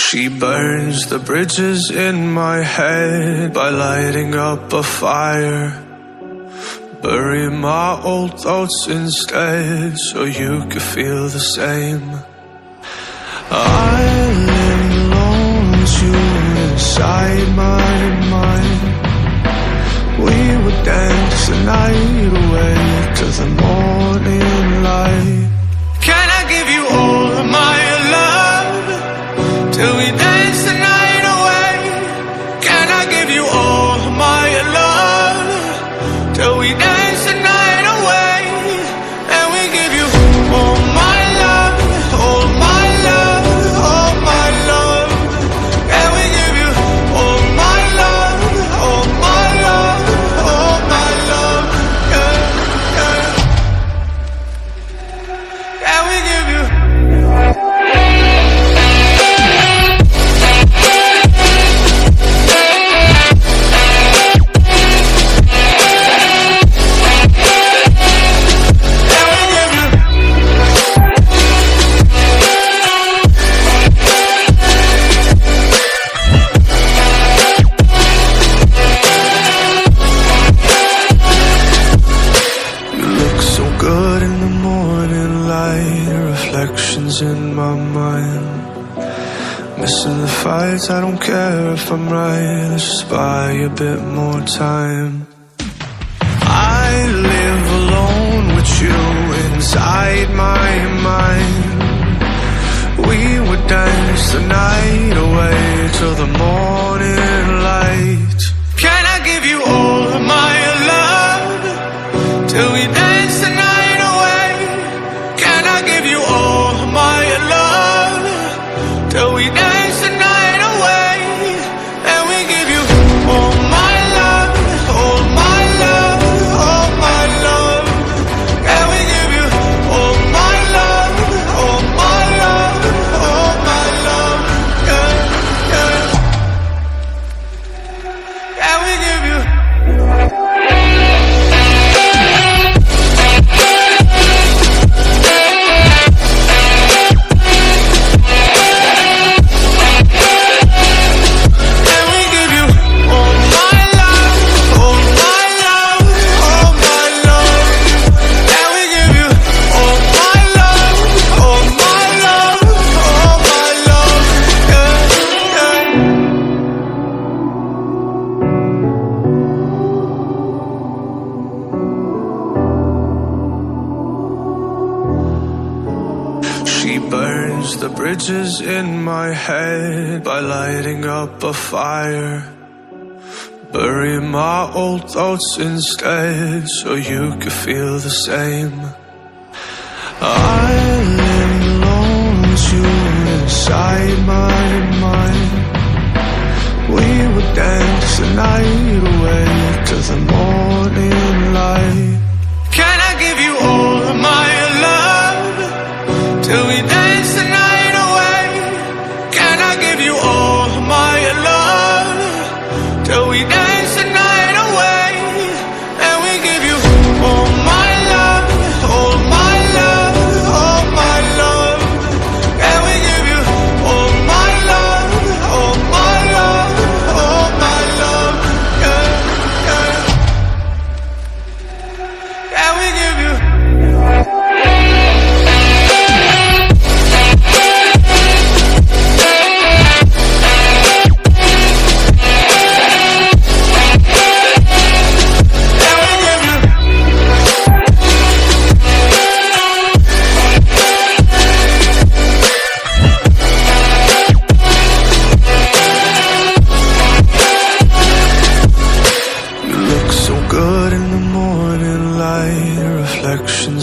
She burns the bridges in my head by lighting up a fire. Bury my old thoughts instead so you could feel the same. I live alone with you inside my mind. We would dance the night away to the morning light. Can I give you all of my love till we dance the night away? Can I give you all of my love till we dance the night away? And we give you all my love, all my love, all my love. And we give you all my love, all my love, all my love. Yeah, yeah. And we give you. In my mind, missing the fights, I don't care if I'm right. Let's just buy a bit more time. I live alone with you inside my mind. We would dance the night away till the morning light. Can I give you all of my love till we dance the night away? Can I give you all of my love till we dance the night away? And we give you all my love, all my love, all my love. And we give you all my love, all my love, all my love. Yeah, yeah. And we give you. The bridges in my head by lighting up a fire. Bury my old thoughts instead so you could feel the same. I live alone with you inside my mind. We would dance the night away to the morning light. Can I give you all of my love till we dance the night away? Can I give you all of my love till we dance the night away? And we give you all my love, all my love, all my love. And we give you all my love, all my love, all my love. Yeah, yeah. And we give you.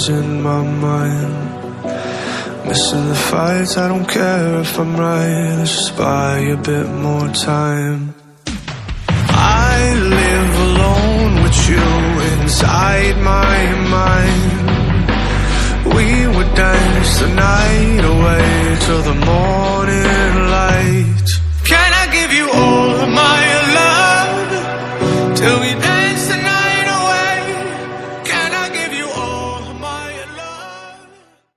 In my mind, missing the fights, I don't care if I'm right. Let's just buy a bit more time. I live alone with you inside my mind. We would dance the night away till the morning